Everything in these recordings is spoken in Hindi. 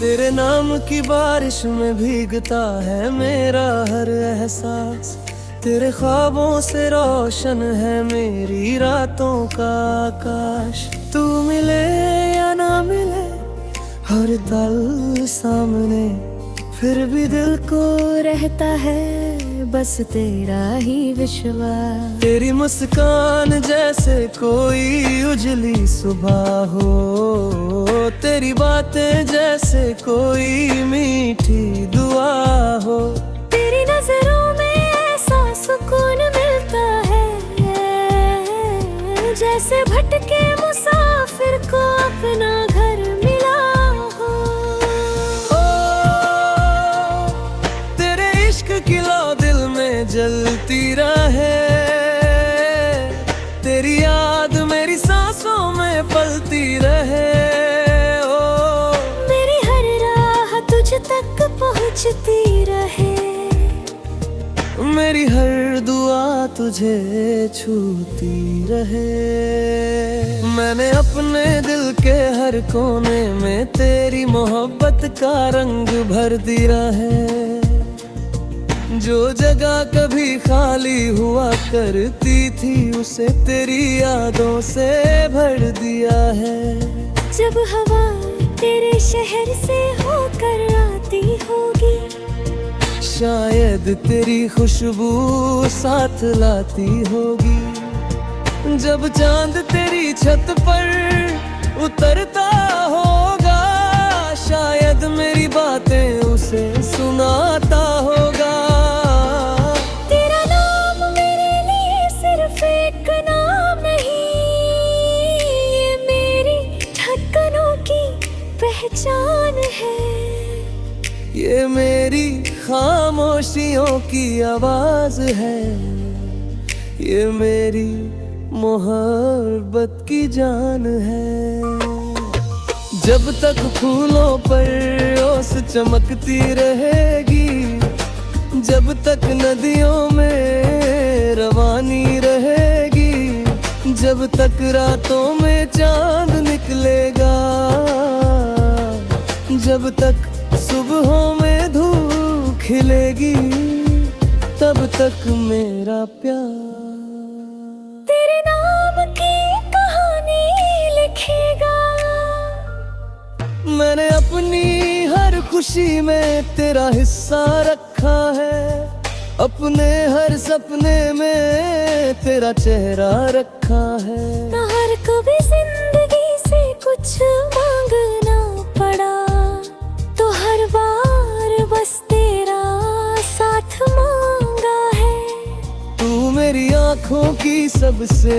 तेरे नाम की बारिश में भीगता है मेरा हर एहसास। तेरे ख्वाबों से रोशन है मेरी रातों का आकाश। तू मिले या ना मिले हर पल सामने, फिर भी दिल को रहता है बस तेरा ही विश्वास। तेरी मुस्कान जैसे कोई उजली सुबह हो, तेरी बातें जैसे कोई मीठी दुआ हो। तेरी नजरों में ऐसा सुकून मिलता है जैसे भटके मुसाफिर को अपना घर मिला हो। ओ, तेरे इश्क की लौ दिल में जलती रहे, तेरी याद मेरी सांसों में पलती रहे। तक पहुंचती रहे, मेरी हर दुआ तुझे छूती रहे। मैंने अपने दिल के हर कोने में तेरी मोहब्बत का रंग भर दिया है। जो जगह कभी खाली हुआ करती थी उसे तेरी यादों से भर दिया है। जब हवा तेरे शहर से होकर आती होगी, शायद तेरी खुशबू साथ लाती होगी। जब चांद तेरी छत पर उतरता होगा, शायद मेरी बातें उसे सुनाता होगा। तेरा नाम मेरे लिए सिर्फ एक नाम नहीं, ये मेरी धड़कनों की पहचान है। ये मेरी खामोशियों की आवाज है, ये मेरी मोहब्बत की जान है। जब तक फूलों पर ओस चमकती रहेगी, जब तक नदियों में रवानी रहेगी, जब तक रातों में चांद निकलेगा, जब तक सुबहों में धूप खिलेगी, तब तक मेरा प्यार तेरे नाम की कहानी लिखेगा। मैंने अपनी हर खुशी में तेरा हिस्सा रखा है, अपने हर सपने में तेरा चेहरा रखा है। ना हर कभी जिंदगी से कुछ मांगना पड़ा, तो हर बार बस तेरा साथ मांगा है। तू मेरी आँखों की सबसे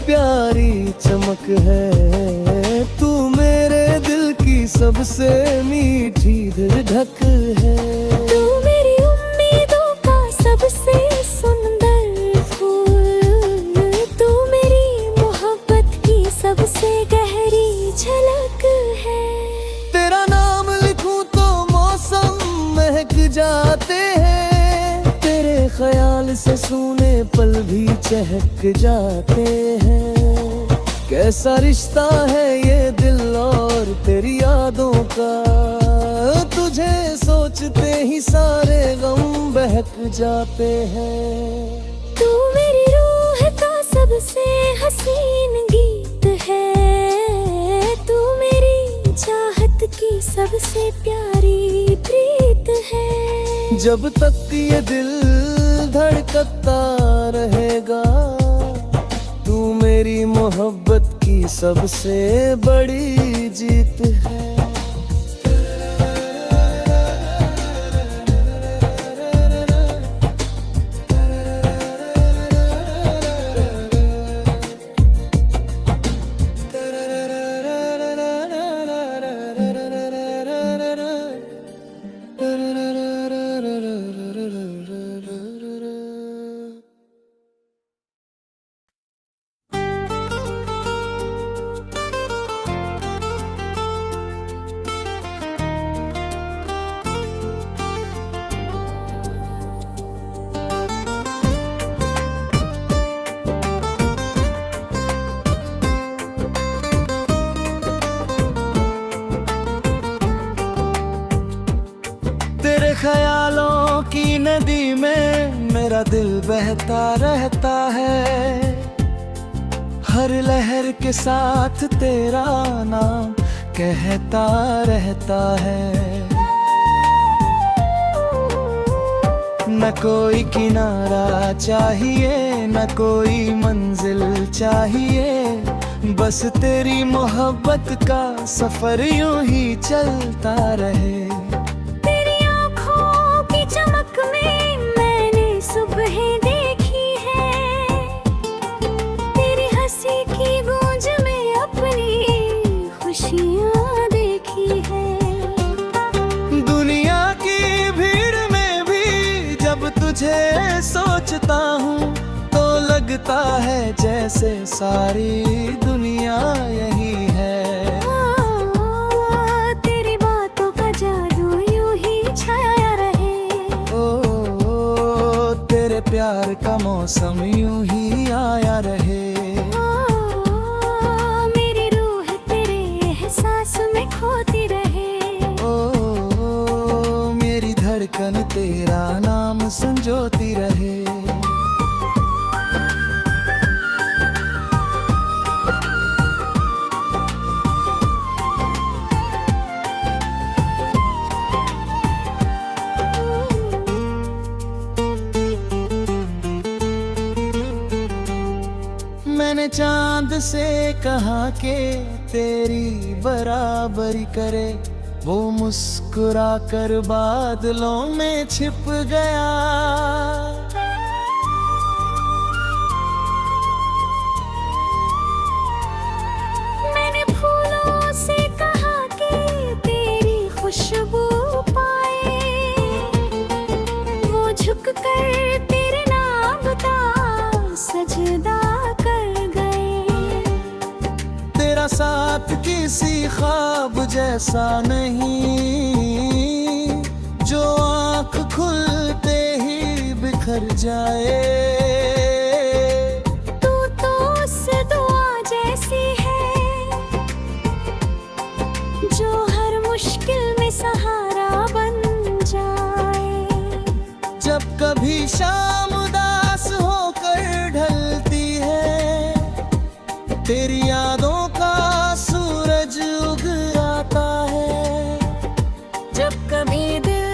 प्यारी चमक है, तू मेरे दिल की सबसे मीठी धड़क है। तू मेरी उम्मीदों का सबसे सुंदर फूल, तू मेरी मोहब्बत की सबसे गहरी झलक है। तेरा नाम लिखूं तो मौसम महक जाते हैं, तेरे ख्याल से सूने पल भी चहक जाते हैं। कैसा रिश्ता है ये दिल और तेरी यादों का, तुझे सोचते ही सारे गम बहक जाते हैं। तू मेरी रूह का सबसे हसीन गीत है, तू मेरी चाहत की सबसे प्यारी प्रीत है। जब तक ये दिल धड़कता रहेगा, तू मेरी मोहब्बत की सबसे बड़ी जीत है। ख्यालों की नदी में मेरा दिल बहता रहता है, हर लहर के साथ तेरा नाम कहता रहता है। न कोई किनारा चाहिए, न कोई मंजिल चाहिए, बस तेरी मोहब्बत का सफर यूं ही चलता रहे। तेरी आँखों की चमक में मैंने सुबह देखी है, तेरी हंसी की गूंज में अपनी खुशियाँ देखी है। दुनिया की भीड़ में भी जब तुझे सोचता हूँ तो लगता है जैसे सारी दुनिया यही है। तेरी बातों का जादू यूं ही छाया रहे। ओ तेरे प्यार का मौसम यूं ही आया रहे। मेरी रूह तेरे एहसास में खोती रहे। ओ मेरी धड़कन तेरा नाम संजोती रहे। मैंने चांद से कहा कि तेरी बराबरी करे, वो मुस्कुरा कर बादलों में छिप गया। मैंने फूलों से कहा कि तेरी खुशबू पाए, वो झुक कर तेरे नाम का सजदा कर गए। तेरा साथ किसी ख्वाब जैसा नहीं, जो आँख खुलते ही बिखर जाए। तू तो उस दुआ जैसी है जो हर मुश्किल में सहारा बन जाए। जब कभी शाम उदास होकर ढलती है, तेरी यादों का सूरज उग आता है। जब कभी दिल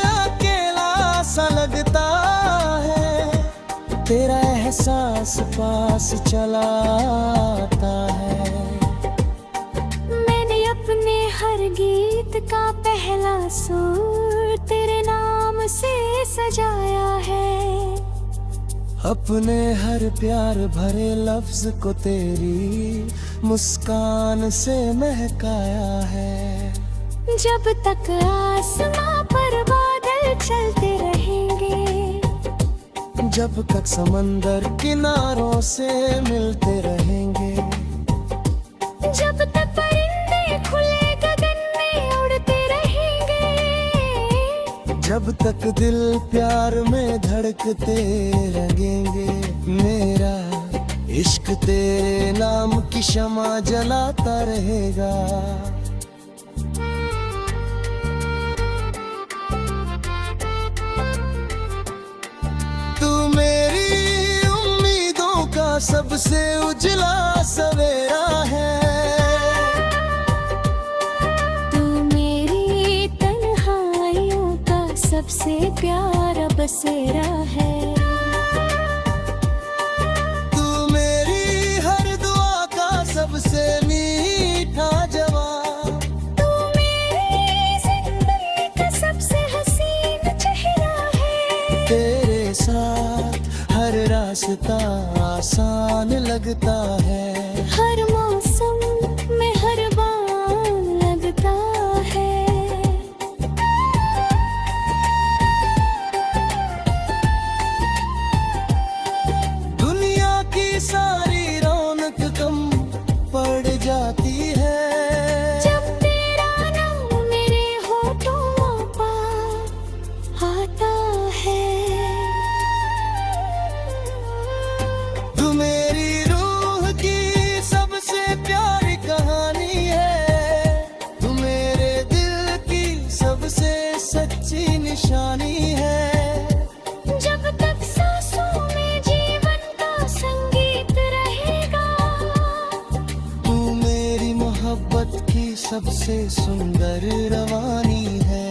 अकेला सा लगता है, तेरा एहसास पास चला आता है। मैंने अपने हर गीत का पहला सुर तेरे नाम से सजाया है। अपने हर प्यार भरे लफ्ज को तेरी मुस्कान से महकाया है। जब तक आसमां पर बादल चलते रहेंगे, जब तक समंदर किनारों से मिलते रहेंगे, जब तक परिंदे खुले गगन में उड़ते रहेंगे, जब तक दिल प्यार में धड़कते लगेंगे। मेरा इश्क तेरे नाम की शमा जलाता रहेगा। तू मेरी उम्मीदों का सबसे उजला सवेरा है। तू मेरी तन्हाइयों का सबसे प्यारा बसेरा है। तू मेरी हर दुआ का सबसे मीठा जवाब। तू मेरी जिंदगी का सबसे हसीन चेहरा है। तेरे साथ हर रास्ता आसान लगता है। हर मौसम में हर बार लगता है। दुनिया की सारी रौनक कम पड़ जाती है, जब तेरा नाम मेरे होठों पर आता है। तू मेरी रूह की निशानी है। जब तक सांसों में जीवन का संगीत रहेगा, तू मेरी मोहब्बत की सबसे सुंदर रवानी है।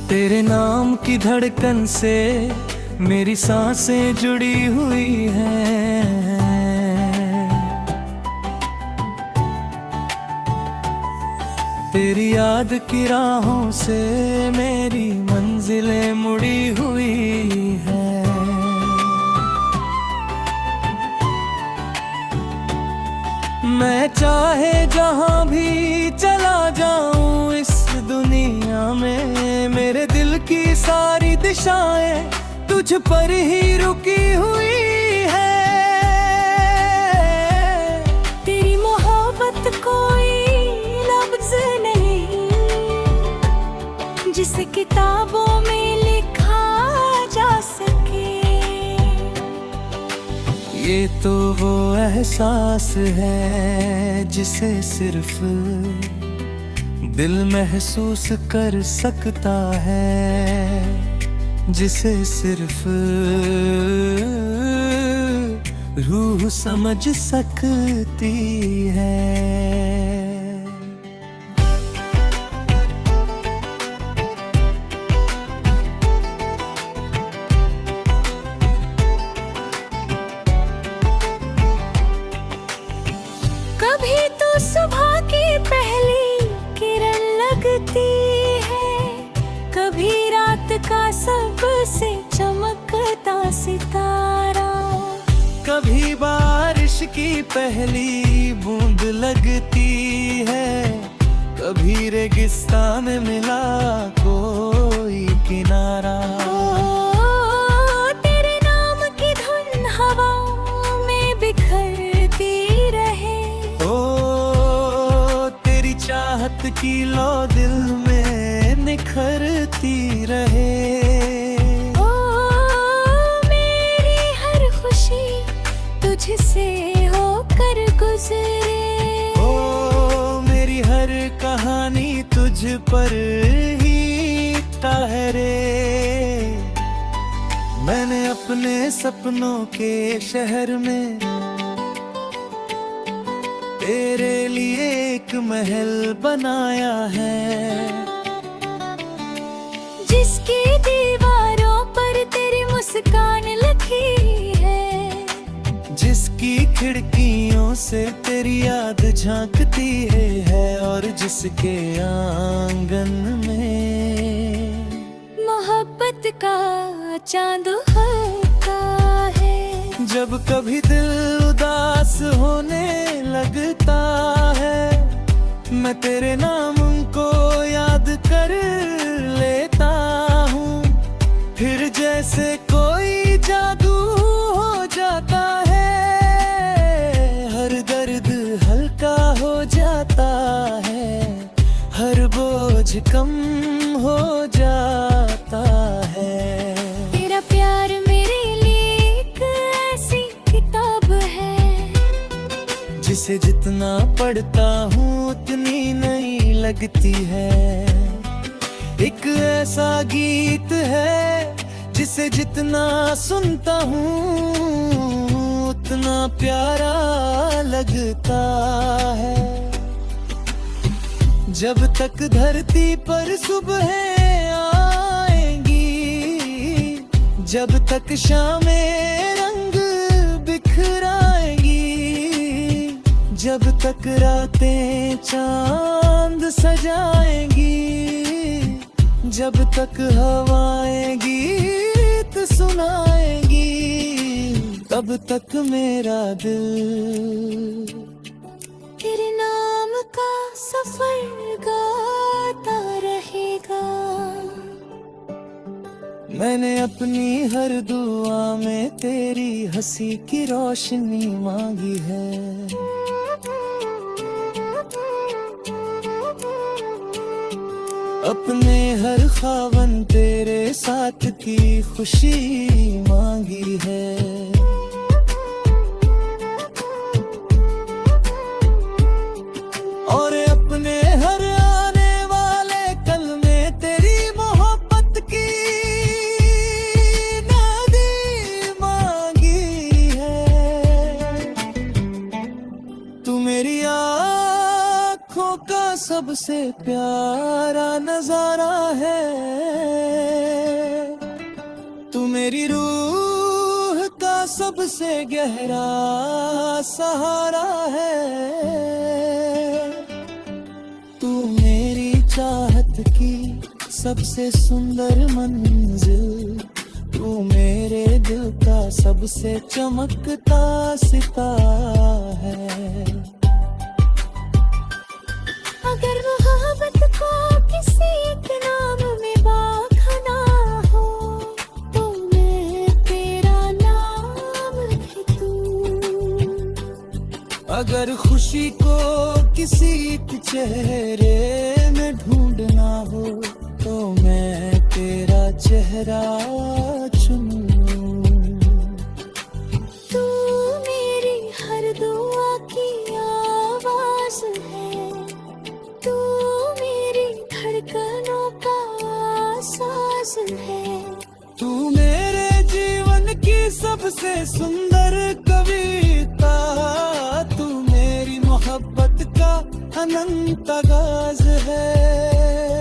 तेरे नाम की धड़कन से मेरी सांसें जुड़ी हुई हैं। तेरी याद की राहों से मेरी मंजिलें मुड़ी हुई हैं। मैं चाहे जहां भी चला जाऊं इस दुनिया में, मेरे दिल की सारी दिशाएं तुझ पर ही रुकी हुई है। तेरी मोहब्बत कोई लफ्ज नहीं जिसे किताबों में लिखा जा सके। ये तो वो एहसास है जिसे सिर्फ दिल महसूस कर सकता है, जिसे सिर्फ रूह समझ सकती है। कभी तो सुबह की पहली किरण लगती है, कभी रात का सबसे चमकता सितारा, कभी बारिश की पहली बूंद लगती है, कभी रेगिस्तान में मिला कोई किनारा। तेरे नाम की धुन हवा में बिखरती रहे, तेरी चाहत की लो दिल में निखरती रहे। मेरी हर खुशी तुझसे होकर गुजरे, मेरी हर कहानी तुझ पर ही ठहरे। मैंने अपने सपनों के शहर में तेरे लिए एक महल बनाया है, जिसकी दीवारों पर तेरी मुस्कान लिखी है, जिसकी खिड़कियों से तेरी याद झांकती है, और जिसके आंगन में मोहब्बत का चांद होता है। जब कभी दिल उदास होने लगता है, मैं तेरे नाम को याद कर लेता हूँ, फिर जैसे कोई जादू हो जाता है, हर दर्द हल्का हो जाता है, हर बोझ कम हो जाता है। तेरा प्यार मेरे लिए एक ऐसी किताब है, जिसे जितना पढ़ता हूँ उतनी नई लगती है। एक ऐसा गीत है जिसे जितना सुनता हूँ उतना प्यारा लगता है। जब तक धरती पर सुबह आएंगी, जब तक शामें रंग बिखराएंगी, जब तक रातें चांद सजाएंगी, जब तक हवाएं गीत सुनाएंगी, तब तक मेरा दिल तेरे नाम का सफर गाता रहेगा। मैंने अपनी हर दुआ में तेरी हंसी की रोशनी मांगी है। अपने हर ख्वाबन तेरे साथ की खुशी मांगी है। और अपने हर आने वाले कल में तेरी मोहब्बत की नदी मांगी है। तू मेरी आँखों का सबसे प्यारा नजारा है। तू मेरी रूह का सबसे गहरा सहारा है। तू मेरी चाहत की सबसे सुंदर मंजिल, तू मेरे दिल का सबसे चमकता सितारा है। अगर मोहब्बत को किसी एक नाम में बांधना हो तो मैं तेरा नाम भी दूं। अगर खुशी को किसी एक चेहरे में ढूंढना हो तो मैं तेरा चेहरा चुनूं। तू मेरी हर दुआ की आवाज है। तू मेरी धड़कनों का साज है। तू मेरे जीवन की सबसे सुंदर कविता, तू मेरी मोहब्बत का अनंत आगाज है।